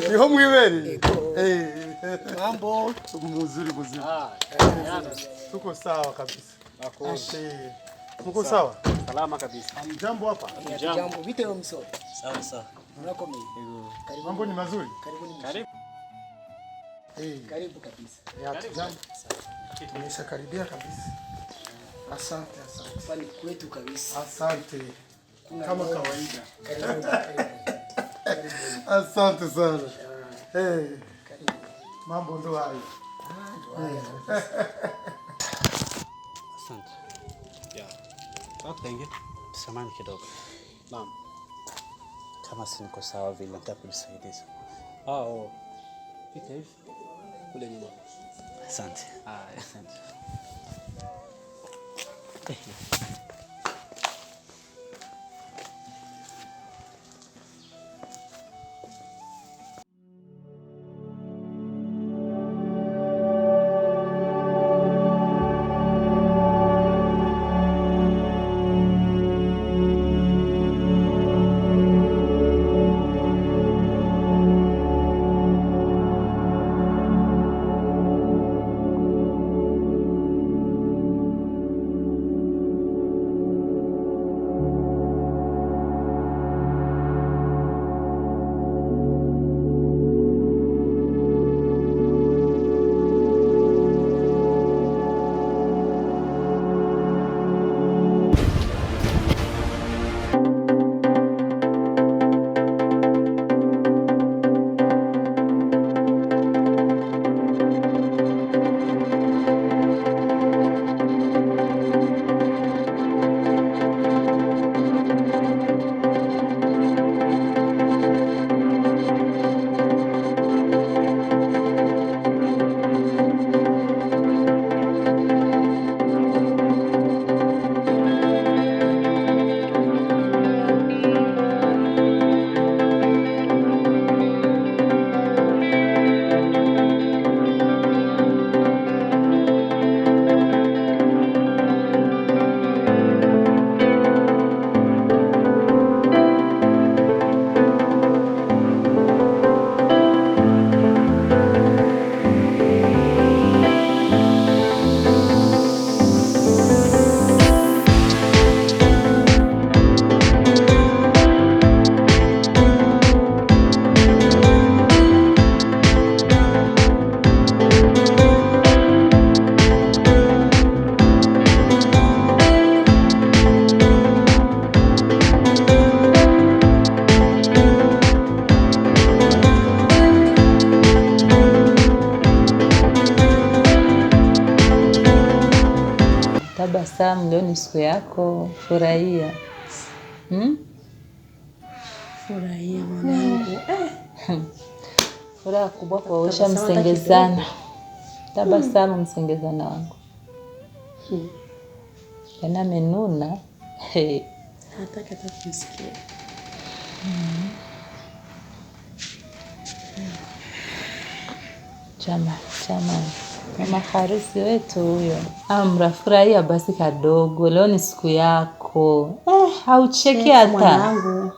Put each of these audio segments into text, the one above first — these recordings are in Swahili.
Niho mwiberi. Mambo mzuri. Tuko sawa kabisa. Tuko sawa? Salama kabisa. Jambo hapa? Jambo. Vite mso. Sawa. Mnako mimi. Karibu. Mambo ni mazuri? Karibu. Karibu kabisa. Jambo. Tumeshakaribia kabisa. Asante. Pale kwetu kabisa. Asante. Kama kawaida. Karibu. Asante sana. Mambo ndo hayo. Asante. Tenge. Samahani kidogo. Naam. Kama si niko sawa vile nitakusaidia. Pita hivi. Kule nyuma. Asante. Asante. Tabasamu, leo ni siku yako, furahia. Furahia mwanangu. Furaha kubwa kwa usha msengezana. Tabasamu msengezana wangu. Yana menuna. Hataka kusikia. Chama. Mama harusi wetu huyo. Amra, furahia basi kadogo. Leo ni siku yako. Haucheki hata. Mwanangu.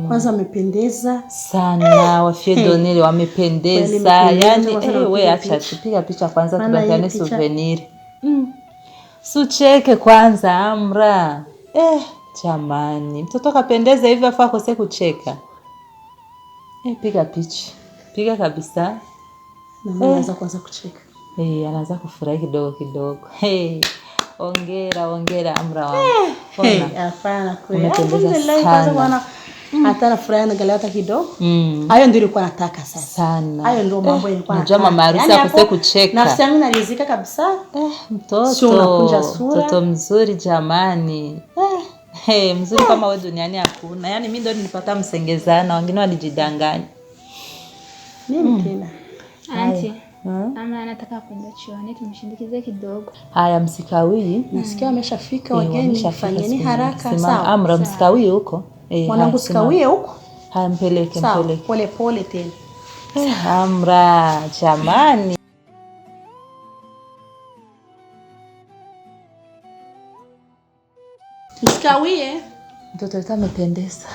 Kwanza amependeza sana. Wafyedonele wamependeza. Yaani wewe acha tupiga picha kwanza tubatiane souvenir. Sucheke kwanza Amra. Jamani, mtoto kapendeza hivi afa akose kucheka. Piga picha. Piga kabisa. Na anaanza kwanza kucheka. Anaanza kufurahi kidogo. Ongera Amra wangu. Hapana kweli. Alhamdulillah kwanza bwana hata na furaha na galata kidogo. Hayo ndio nilikuwa nataka sasa. Sana. Hayo ndio mambo nilikuwa nataka. Unajua mama harusi akose kucheka. Nafsi yangu inaridhika kabisa. Mtoto mzuri jamani. Mzuri kama wewe duniani hakuna. Yaani mimi ndio nilipata msengezana, wengine walijidanganya. Nini tena? Auntie. Amra anataka kwenda chuoni, tumshindikize kidogo. Haya, msikawie. Nasikia ameshafika wageni, fanyeni haraka. Sawa. Amra, msikawie huko. Mwanangu sikawie huko. Haya, mpeleke. Pole pole tena. Amra, jamani. Msikawie. Mtoto wetu amependeza.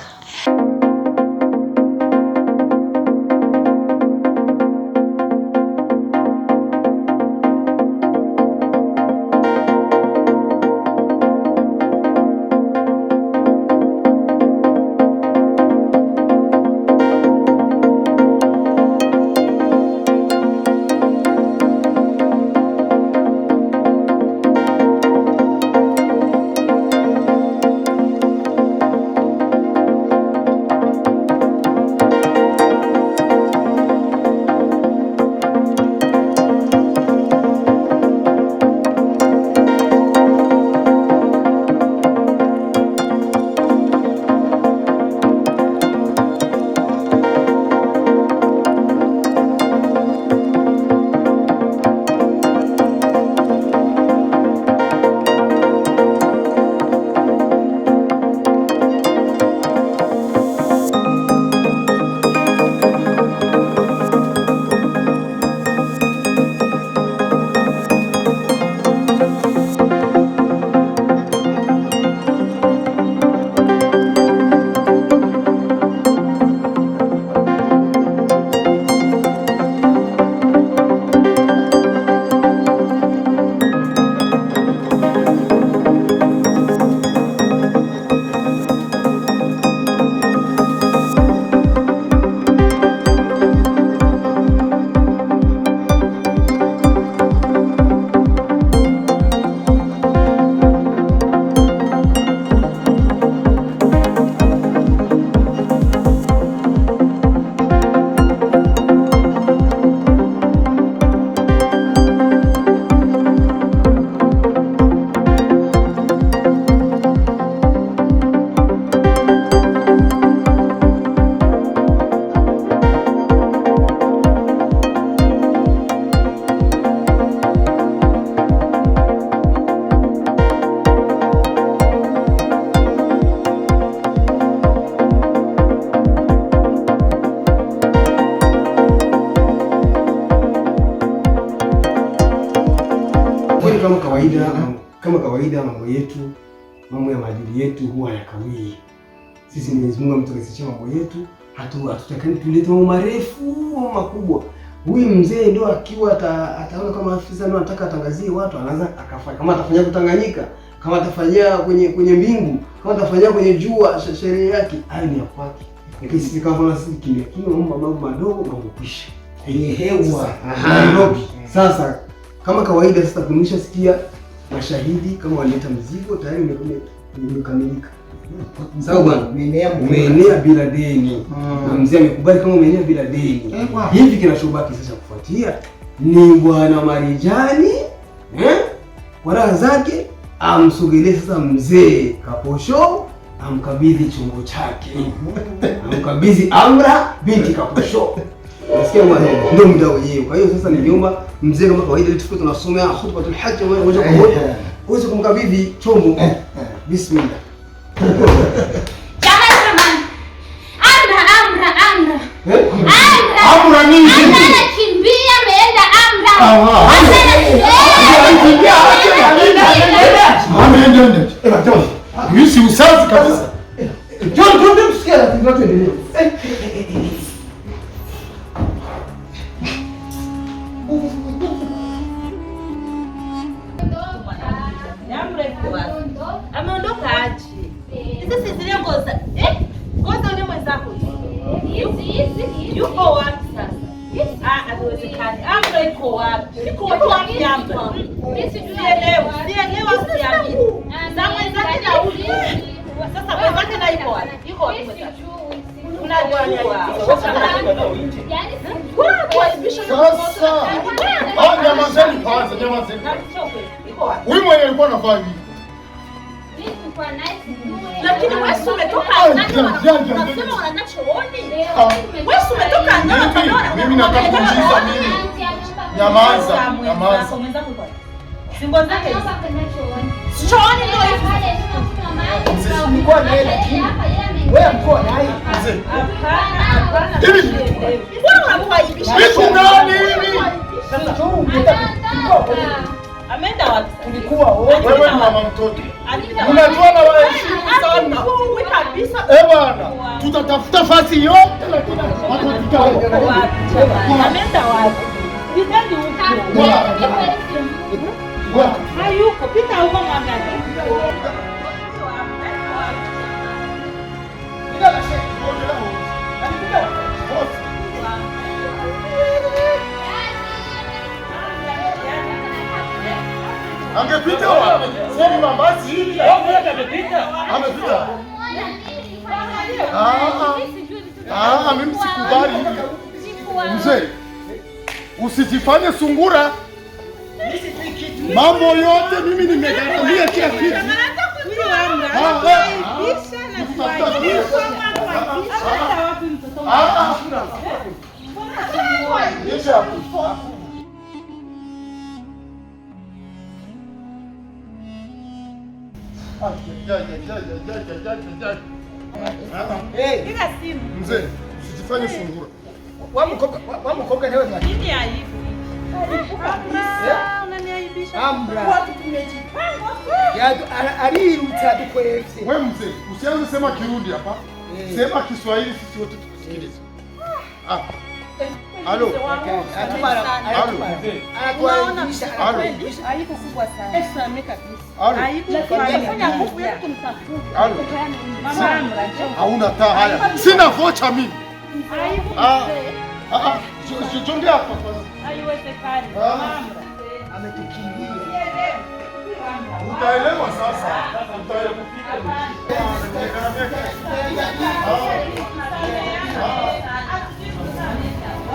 Kama kawaida mambo yetu, mambo ya maadili yetu huwa yakawii. Sisi Mwenyezi Mungu ametuwezesha mambo yetu, hatutakani tulete mambo marefu makubwa. Huyu mzee ndio akiwa ataona kama afisa ndio anataka atangazie watu, anaanza akafanya. Kama atafanyia kutanganyika, kama atafanyia kwenye mbingu, kama atafanyia kwenye jua, sherehe yake hayo ni ya kwake. Lakini sisi kama sisi kimya mambo madogo mambo kwisha. Hewa Nairobi. Sasa kama kawaida sasa tumeshasikia mashahidi kama waleta mzigo tayari umekamilika. Sawa bwana, umeenea bila deni. Na mzee amekubali kama umeenea bila deni. Hivi kinachobaki sasa kufuatia ni bwana Marijani kwa raha zake amsogelee sasa mzee Kaposho, amkabidhi chombo chake. Amkabidhi Amra binti Kaposho. Nasikia mwana ndio muda wenyewe. Kwa hiyo sasa niliomba mzee kama kawaida ili tufuate tunasomea khutbatul hajj moja kwa moja. Uweze kumkabidhi chombo. Bismillah. Jamani. Amra. Amra nini? Anakimbia ameenda Amra. Ameenda. Mimi si usafi kabisa. Ndio msikia tuendelee. Ameondoka aje? Sasa zile ngoza. Ngoza yule mwenzako. Yuko wapi sasa? Haiwezekani. Amra yuko wapi? Yuko wapi Amra? Mimi sielewi. Siamini. Za mwenzake na huyu. Sasa mwenzake na yuko wapi? Yuko wapi mwenzake? Unajua. Yaani kuadibisha sasa. Nyamazeni kwanza, nyamazeni. Huyu mwenye alikuwa anafanya hivi. Lakini wewe umetoka ndani unasema unanachooni. Wewe umetoka ndani unaona. Mimi nataka kuuliza mimi. Nyamaza. Singo zake. Chooni ndio hivi. Mko na yeye lakini wewe mko na yeye. Hapana. Hivi. Mbona unakuaibisha? Vitu gani hivi? Sasa tu ungetaka Ameenda wapi? kulikuwa Wewe ni mama mtoto. Unajua na waheshimu sana. Wewe kabisa. Bwana, tutatafuta fasi yote lakini hatutakao. Ameenda wapi? Nidani huko. Hayuko, pita huko mwangalie. Angepita wapi? Sisi mabasi hivi. Amepita. Mimi sikubali hivi. Mzee, usijifanye sungura. Mambo yote mimi nimegharamia kila kitu. Piga simu. Mzee, usijifanye sungura. Wamkoka nawe mwalimu. Nini aibu? Unaniaibisha. Amra. Watu tumejipanga. Ya alirutsa dukwefye. Wewe mzee, usianze sema Kirundi hapa. Sema Kiswahili sisi wote tukusikilize. Halo. Aibu kubwa sana. Esameka kabisa. Aibu Fanya nguvu yetu tumtafuta. Mama Amra, hauna taa haya. Sina vocha mimi. Aibu. Jongea hapa. Haiwezekani. Mama Amra ametukimbia. Utaelewa sasa.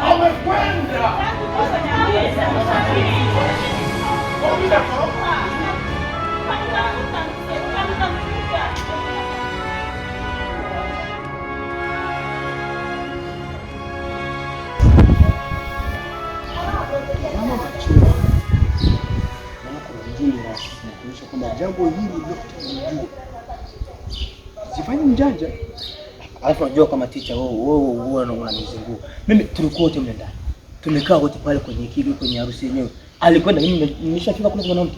Amekwenda. Kuonyesha kwamba jambo hili ndio sifanye mjanja. Alafu unajua kama teacher wewe unanizungua. Mimi tulikuwa wote mle ndani. Tumekaa wote pale kwenye kile kwenye harusi yenyewe. Alikwenda mimi nimeshafika kule kwa mwanamke.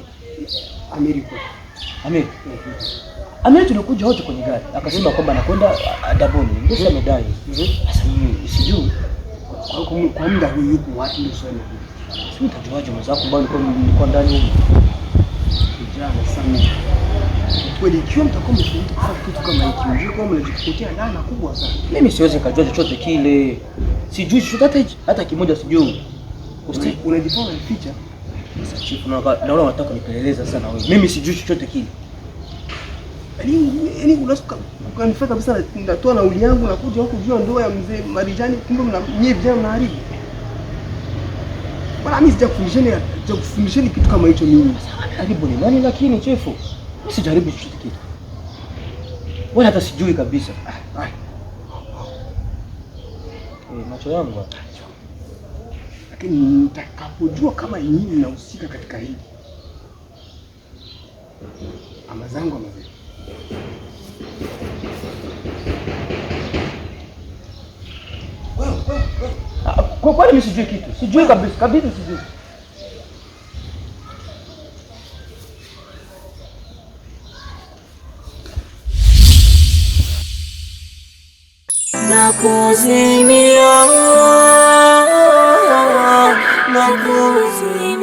Amir tulikuja wote kwenye gari. Akasema kwamba anakwenda Daboni. Ndio amedai. Sasa mimi sijui Kwa muda huu yuko wapi ndio swali hili. Sisi tutajuaje mzako ambao nilikuwa ndani huko. Kijana sana. Kweli ikiwa mtakuwa mmefuata kufanya kitu kama hiki, mjue kwamba mnajikutia laana kubwa sana. Mimi siwezi kujua chochote kile. Sijui chochote hata kimoja sijui. Unajifanya unaficha. Sasa chief naona unataka nipeleleza sana wewe. Mimi sijui chochote kile. Yaani unasuka ukanifanya kabisa natoa nauli yangu na kuja huko jua ndoa ya mzee Marijani, kumbe nyie vijana mnaharibu. Bwana mimi sijakufundisheni kitu kama hicho mimi. Haribu ni nani lakini chief? Mimi sijaribu chochote kile. Wala hata sijui kabisa. Macho yangu hapa. Lakini nitakapojua kama nyinyi mnahusika katika hili. Ama zangu ama zenu. Kwa kweli mimi sijui kitu. Sijui kabisa sijui. Nakuzimia, nakuzimia.